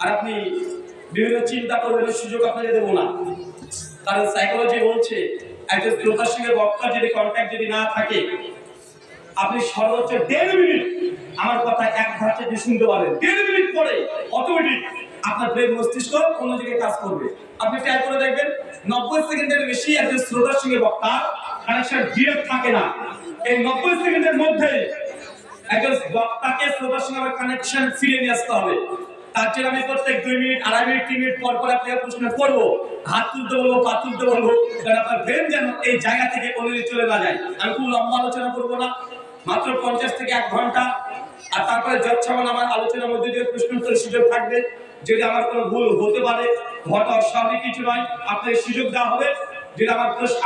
আর আপনি বিভিন্ন চিন্তা করবেন, সুযোগ আপনাকে দেবো না। কারণ সাইকোলজি বলছে একজন শ্রোতার সঙ্গে বক্তার যদি কন্ট্যাক্ট যদি না থাকে, আপনি সর্বোচ্চ 1.5 মিনিট আমার কথা এক ধাঁচে দিয়ে শুনতে পারেন। 1.5 মিনিট পরে অটোমেটিক আপনার ব্রেন মস্তিষ্ক অন্য জায়গায় কাজ করবে। আপনি ট্রাই করে দেখবেন, 90 সেকেন্ডের বেশি একজন শ্রোতার সঙ্গে বক্তার কানেকশন ডিরেক্ট থাকে না। এই 90 সেকেন্ডের মধ্যে একজন বক্তাকে শ্রোতার সঙ্গে আবার কানেকশন ফিরে নিয়ে আসতে হবে। তার জন্য আমি প্রত্যেক 2 মিনিট, 2.5 মিনিট, 3 মিনিট পর পর আপনাকে প্রশ্ন করবো, হাত তুলতে বলবো, পা তুলতে বলবো, কারণ আপনার ব্রেন যেন এই জায়গা থেকে অন্যদিকে চলে না যায়। আমি খুব লম্বা আলোচনা করবো না, মাত্র 50 থেকে 1 ঘন্টা। আর তারপরে যৎসামান্য আমার আলোচনার মধ্যে দিয়ে প্রশ্ন উত্তরের সুযোগ থাকবে। যদি আমার কোনো ভুল হতে পারে, ঘটা অস্বাভাবিক কিছু নয়, আপনাকে সুযোগ দেওয়া হবে। যদি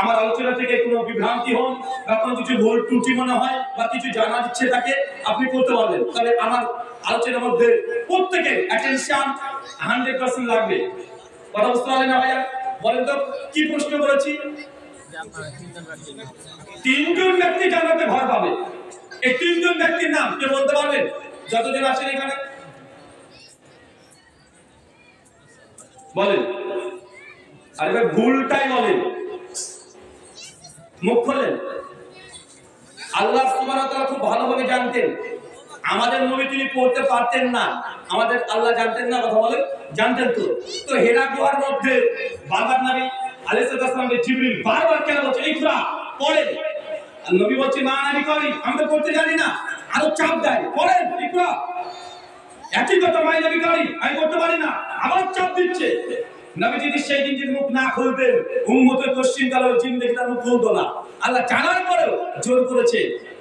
আমার আলোচনা থেকে কোনো বিভ্রান্তি হন বা কোনো কিছু ভুল ত্রুটি মনে হয় বা কিছু জানার ইচ্ছে থাকে, আপনি করতে পারবেন। তবে আমার আলোচনার মধ্যে প্রত্যেকের অ্যাটেনশন 100% লাগবে। কথা বুঝতে পারলেন না ভাইয়া? বলেন তো কি প্রশ্ন করেছি? 3 জন ব্যক্তি জানাতে ভয় পাবে। এই 3 জন ব্যক্তির নাম কে বলতে পারবেন? যতজন আছেন এখানে বলেন। আরে ভাই ভুলটাই বলেন, মুখ খোলেন। আল্লাহ সুবহানাহু ওয়া তাআলা খুব ভালোভাবে জানতেন আমাদের নবী তিনি পড়তে পারতেন না, আমাদের আল্লাহ জানতেন না। কথা বলেন, জানতেন তো। তো হেরা গুহার মধ্যে বাবার নবী আলাইহিস সালামকে জিবরিল বারবার কেন বলছে ইকরা পড়েন? আর নবী বলছে না আমি করি, আমি তো পড়তে জানি না। আরো চাপ দেয়, পড়েন ইকরা। একই কথা ভাই নবী করি, আমি পড়তে পারি না, আবার চাপ দিচ্ছে। নবী যদি সেই দিন যদি মুখ না খুলতেন, উম্মতের পশ্চিম কালের জিন্দেগি তার মুখ খুলতো না। আল্লাহ জানার পরেও জোর করেছে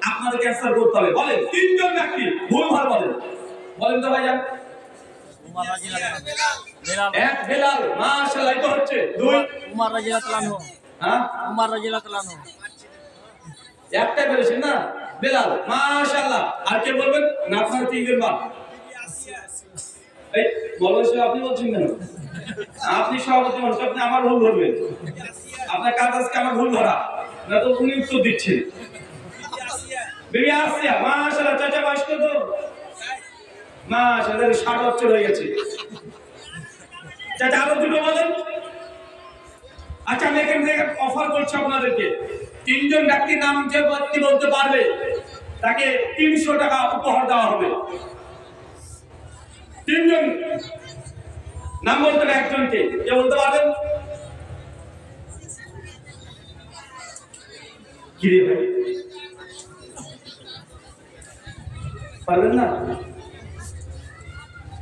আপনাদের ক্যান্সার করতে হবে। বলেন 3 জন ব্যক্তি ভুল ভাল বলেন, বলেন তো ভাইজান। উমর রাদিয়াল্লাহু আনহু, এক বেলাল, মাশাআল্লাহ। এটা হচ্ছে 2 উমর রাদিয়াল্লাহু আনহু। হ্যাঁ, উমর রাদিয়াল্লাহু আনহু একটা বলেছেন না বেলাল, মাশাআল্লাহ। আর কে বলবেন? না আপনার 3 জন বাদ। এই বলছেন আপনি বলছেন কেন? আপনি সভাপতি মানুষ, আপনি আমার ভুল ধরবেন। আপনার কাজ আজকে আমার ভুল ধরা, না তো উনি উত্তর দিচ্ছেন। বেবি আসিয়া, মাশাআল্লাহ। চাচা বয়স কত? মাশাআল্লাহ 60 বছর হয়ে গেছে। চাচা আরো দুটো বলেন। আচ্ছা আমি এখান থেকে অফার করছি আপনাদেরকে, 3 জন ব্যক্তির নাম যে ব্যক্তি বলতে পারবে তাকে 300 টাকা উপহার দেওয়া হবে। 3 জন নাম বলতে হবে, একজনকে কে বলতে পারবেন? কি রে ভাই, পারবেন না?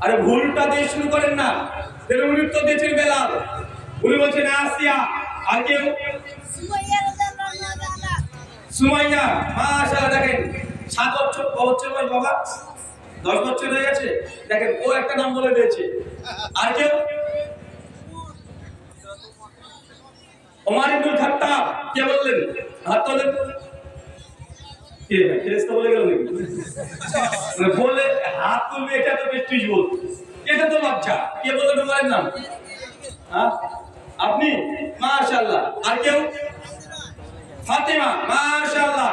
আরে ভুলটা দিয়ে শুরু করেন না। তাহলে উনি উত্তর দিয়েছেন বেলাল, উনি বলছেন আসিয়া। আর কেউ? সুমাইয়া, মাশাআল্লাহ। দেখেন 7 বছর, 9 বছর বয়স বাবা, 10 বছর হয়ে গেছে। দেখেন ও একটা নাম বলে দিয়েছে। আর কেউ? ওমর ইবনুল খাত্তাব। কে বললেন? হাত তোলেন। কে ভাই ফেরেশতা বলে গেল নাকি? মানে বলে হাত তুলবে, এটা তো প্রেস্টিজ বল, এটা তো লজ্জা। কে বললেন ওমরের নাম? হ্যাঁ আপনি, মাশাআল্লাহ। আর কেউ? ফাতেমা, মাশাআল্লাহ।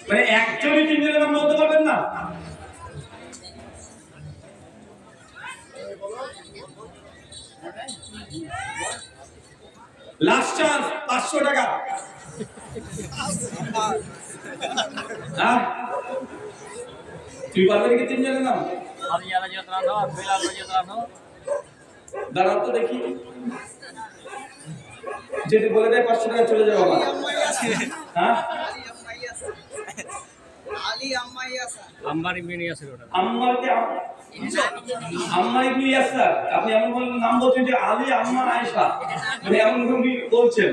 মানে একজনই 3 জনের নাম বলতে পারবেন না? লাস্ট চান্স, 500 টাকা। হ্যাঁ তুই পারবি নাকি 3 জনের নাম? আলিয়া রাদিয়াল্লাহু আনহু, বেলাল রাদিয়াল্লাহু আনহু। দাঁড়াও তো দেখি, যদি বলে দেয় 500 টাকা চলে যাবে আমার। হ্যাঁ আলী আম্মা ইয়াসা, আম্মার ইবনে ইয়াসির। ওটা আম্মার কে? আম্মা ইবনে ইয়াসার। আপনি এমন বলেন নাম বলছেন যে আলী আম্মা আয়েশা, মানে এমন ভাবে বলছেন।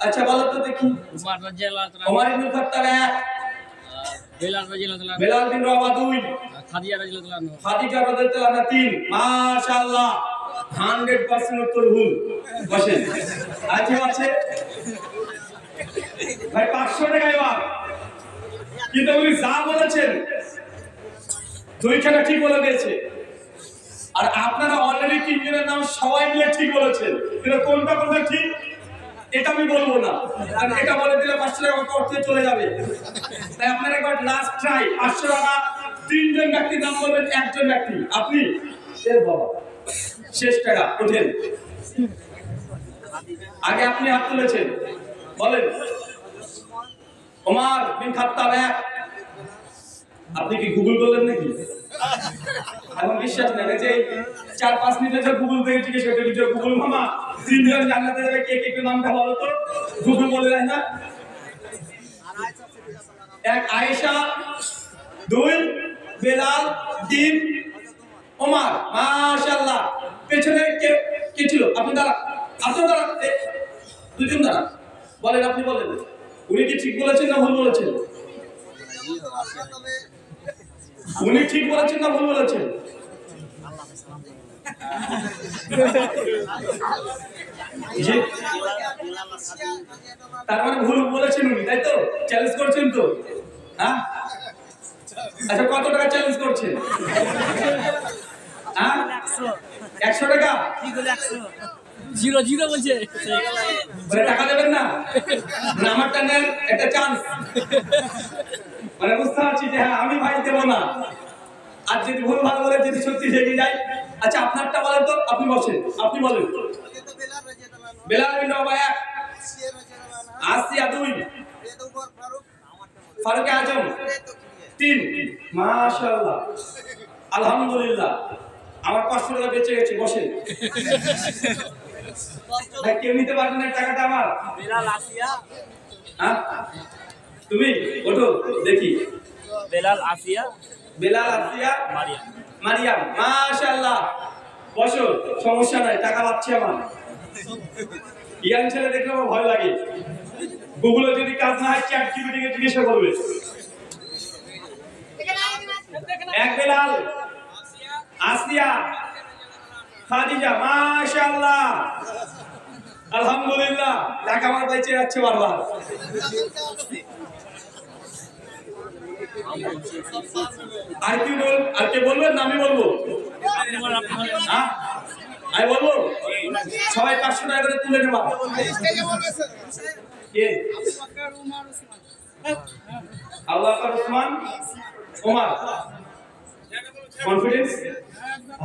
আচ্ছা বলো তো দেখি। উমর রাদিয়াল্লাহু আনহু, ওমর ইবনে খাত্তাব 1, বেলাল রাদিয়াল্লাহু আনহু, বেলাল বিন রাবাহ 2, খাদিজা রাদিয়াল্লাহু আনহা, খাদিজা রাদিয়াল্লাহু আনহা 3। মাশাআল্লাহ 100% উত্তর ভুল। বসেন। আচ্ছা আছে ভাই 500 টাকা এবার। কিন্তু উনি যা বলেছেন 2খানা ঠিক বলে দিয়েছে। আর আপনারা অলরেডি 3 জনের নাম সবাই মিলে ঠিক বলেছেন, কিন্তু কোনটা ঠিক এটা আমি বলবো না, কারণ এটা বলে দিলে 500 টাকা আমার অর্থে চলে যাবে। তাই আপনারা একবার লাস্ট ট্রাই 500 টাকা, 3 জন ব্যক্তির নাম বলবেন, একজন ব্যক্তি আপনি, এর বাবা শেষ টাকা ওঠেন। আগে আপনি হাত তুলেছেন, বলেন ওমর বিন খাত্তাব। আপনি কি গুগল করলেন নাকি? এখন বিশ্বাস নেই যে 4-5 মিনিটে গুগল থেকে জিজ্ঞেস করতে যে গুগল মামা 3 জন জান্নাতে যাবে, কে কে নামটা বলো তো। গুগল বলে দেয় না। 1 আয়েশা, 2 বেলাল, 3 ওমর। মাশাআল্লাহ। পেছনে কে ছিল? আপনি দাঁড়া, আপনি দাঁড়া, 2 জন দাঁড়া। বলেন, আপনি বলেন, উনি কি ঠিক বলেছেন না ভুল বলেছেন? উনি ঠিক বলেছেন না ভুল বলেছেন? তার মানে ভুল বলেছেন উনি, তাই তো? চ্যালেঞ্জ করছেন তো? হ্যাঁ, আচ্ছা কত টাকা চ্যালেঞ্জ করছেন? হ্যাঁ, 100 টাকা। জিরো জিরো বলছে, বলে টাকা দেবেন না? আমারটা নেন, একটা চান্স। মানে বুঝতে পারছি যে হ্যাঁ আমি ভাই দেবো না। আর যদি ভুল ভালো বলে যদি সত্যি রেগে যায়। আচ্ছা আপনারটা বলেন তো, আপনি বসেন, আপনি বলেন। বেলাল বিন রাবাহ 1, আসিয়া 2, ফারুক আজম 3। মাশাআল্লাহ, আলহামদুলিল্লাহ, আমার 500 টাকা বেঁচে গেছে। বসেন ভাই, কেউ নিতে পারবেন না টাকাটা আমার? বেলাল আসিয়া, হ্যাঁ তুমি ওঠো দেখি। বেলাল আসিয়া, বেলাল, আসিয়া, মারিয়াম। মারিয়াম। মাশাআল্লাহ, বসো, সমস্যা নাই, টাকা পাচ্ছি আমার। ইয়াং ছেলে দেখলে আমার ভয় লাগে। গুগলে যদি কাজ না হয় চ্যাট জিপিটিকে জিজ্ঞাসা করবে। 1 বেলাল, আসিয়া, খাদিজা। মাশাআল্লাহ, আলহামদুলিল্লাহ, টাকা আমার বেঁচে যাচ্ছে বারবার। আর কি বল, আর কে বলবেন না আমি বলবো? হ্যাঁ আমি বলবো। সবাই 500 টাকা করে তুলে নেবা। কে? আবু বকর, উসমান, ওমর। কনফিডেন্স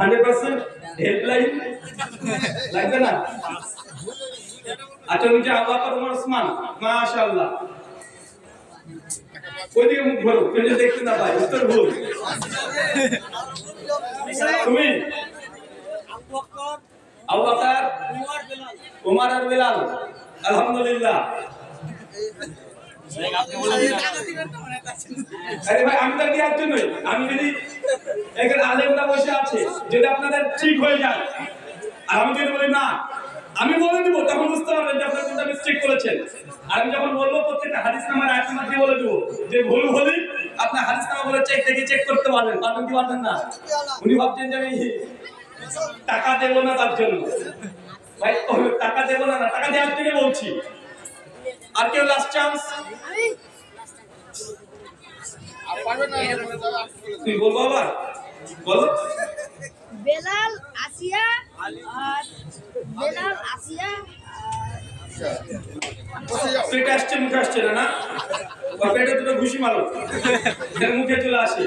100%। হেল্পলাইন লাগবে না? আচ্ছা নিচে আবু বকর, ওমর, উসমান। মাশাআল্লাহ। ওইদিকে মুখ ঘোরো, কেউ দেখতে না পায়। উত্তর ভুল। তুমি? আবু বকর, ওমর আর বেলাল। আলহামদুলিল্লাহ। আরে ভাই, আমি তো দেওয়ার জন্যই। আমি যদি এখানে আলেমরা বসে আছে, যদি আপনাদের ঠিক হয়ে যায় আর আমি যদি বলি না, আমি বলে দিব, তখন বুঝতে পারবেন যে আপনারা কোনটা মিস্টেক করেছেন। আর আমি যখন বলবো প্রত্যেকটা হাদিস নাম্বার আয়াত নাম্বার দিয়ে বলে দেবো যে ভুল হলে আপনার হাদিস নাম্বার বলে চেক করতে পারবেন। পারবেন কি পারবেন না? উনি ভাবছেন যে আমি টাকা দেবো না তার জন্য। ভাই টাকা দেবো না, টাকা দেওয়ার জন্য বলছি। আর কেউ লাস্ট চান্স? তুই বলবো আবার, বলো। বেলাল, আসিয়া, আর বেলাল, আসিয়া। পেটে আসছে, মুখে আসছে না? ওর পেটে দুটো ঘুষি মারো, এর মুখে চলে আসে।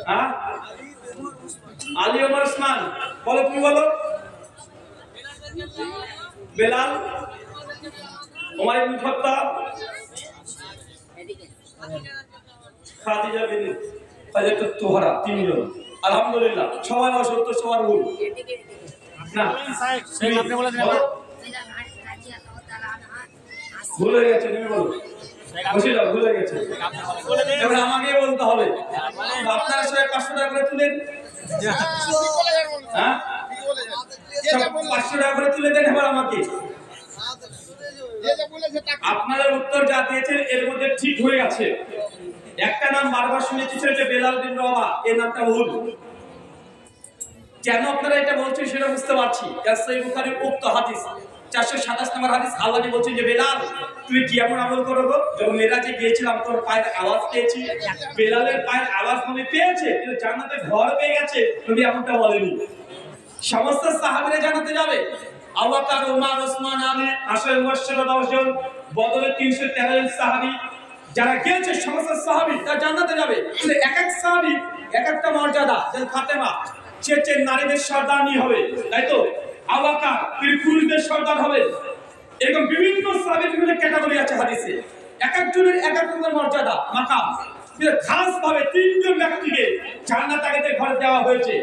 হ্যাঁ, আলী, ওমর, উসমান। বলো, তুমি বলো। বেলাল, ওমর ইবনে খাত্তাব, খাদিজা বিন খাদিজাতুত তুহরা। 3 জন। আলহামদুলিল্লাহ, সবার অসত্য, সবার ভুল না। আপনি বলে দিন। ভুল হয়ে গেছে, তুমি বলো। বসে যাও, ভুল হয়ে গেছে। এবার আমাকে বলতে হবে। আপনারা সবাই 500 টাকা করে তুলেন। হ্যাঁ, 500 টাকা করে তুলে দেন এবার আমাকে। আপনারা উত্তর যা দিয়েছেন এর মধ্যে ঠিক হয়ে আছে। একটা নাম বারবার শুনেছি, সেটা বেলাল বিন রাবাহ। এই নামটা ভুল। কেন আপনারা এটা বলছেন সেটা বুঝতে পারছি। সহিহ বুখারীর উক্ত হাদিস 427 নম্বর হাদিস, আল্লাহ নবী বলছেন যে বেলাল তুই কি এমন আমল করো গো? যখন মেরাজে গিয়েছিলাম তোর পায়ের আওয়াজ পেয়েছি। বেলালের পায়ের আওয়াজ নবী পেয়েছে, কিন্তু জান্নাতে ঘর পেয়ে গেছে নবী এমনটা বলেনি। সমস্ত সাহাবীরা জান্নাতে যাবে। আবু বকর, ওমর, ওসমান, আলী, আশারে মুবাশশিরা 10 জন, বদরের 313 জন সাহাবী যারা গিয়েছে, সমস্ত সাহাবী তারা জান্নাতে যাবে। কিন্তু এক এক সাহাবী এক একটা মর্যাদা। যেমন ফাতেমা সে নারীদের সর্দারনি হবে, তাই তো? আবু বকর তিনি পুরুষদের সর্দার হবে। এরকম বিভিন্ন সাহাবীর বিভিন্ন ক্যাটাগরি আছে হাদিসে। এক একজনের এক এক রকমের মর্যাদা, মাকাম। কিন্তু খাস ভাবে তিনজন ব্যক্তিকে জান্নাতে ঘরে দেওয়া হয়েছে।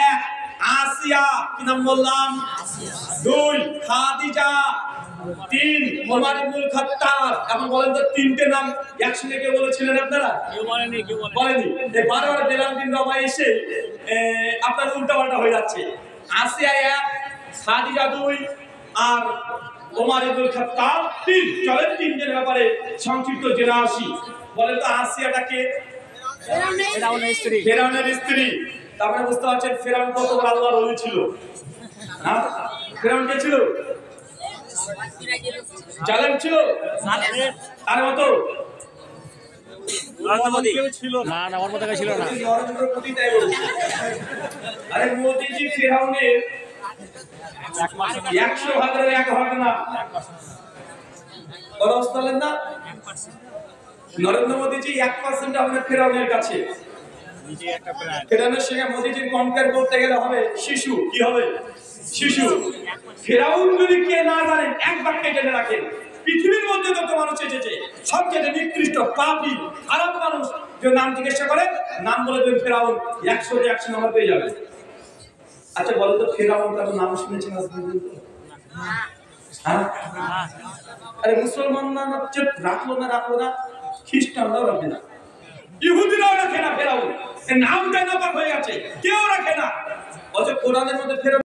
এক, আসিয়া, কি নাম বললাম? দুই, খাদিজা। তিন, ওমর ইবনুল খাত্তাব। এখন বলেন তো তিনটে নাম একসঙ্গে কে বলেছিলেন আপনারা? কেউ বলেনি, কেউ বলেনি। বলেনি। এই বারবার বেলাল বিন রবাহ এসে আপনার উল্টাপাল্টা হয়ে যাচ্ছে। আসিয়া এক, খাদিজা দুই, আর ওমর ইবনুল খাত্তাব তিন। চলেন তিনজনের ব্যাপারে সংক্ষিপ্ত জেনে আসি। বলেন তো আসিয়াটা কে? ফেরাউনের স্ত্রী। ফেরাউনের স্ত্রী। তারপরে বুঝতে পারছেন ফেরাউন কত বড় আল্লাহর ওলি ছিল। হ্যাঁ, ফেরাউন কে ছিল? জালেম ছিল। তার মতো নরেন্দ্র মোদি ছিল না, না ওর মতো কেউ ছিল না। নরেন্দ্র মোদি তাই বলছে। আরে মোদিজি ফেরাউনের 100 ভাগের 1 ভাগ না। কথা বুঝতে পারলেন না? নরেন্দ্র মোদিজি 1% আপনার ফেরাউনের কাছে। ফেরাউনের সঙ্গে মোদিজির কম্পেয়ার করতে গেলে হবে শিশু। কি হবে? শিশু। ফেরাউন যদি কে না জানেন, এক বাক্যে জেনে রাখেন, পৃথিবীর মধ্যে যত মানুষ এসেছে সবচেয়ে নিকৃষ্ট পাপী খারাপ মানুষ যে নাম জিজ্ঞাসা করে, নাম বলে দেবেন ফেরাউন, 100 তে 100 নাম্বার পেয়ে যাবে। আচ্ছা বলো তো ফেরাউন তার নাম শুনেছেন আজ পর্যন্ত? হ্যাঁ? আরে মুসলমান না রাখলো না, খ্রিস্টানরাও রাখে না, ইহুদিরাও রাখে না। ফেরাউন এর নামটাই নাপাক হয়ে গেছে, কেউ রাখে না। অথচ কোরআনের মধ্যে ফেরাউন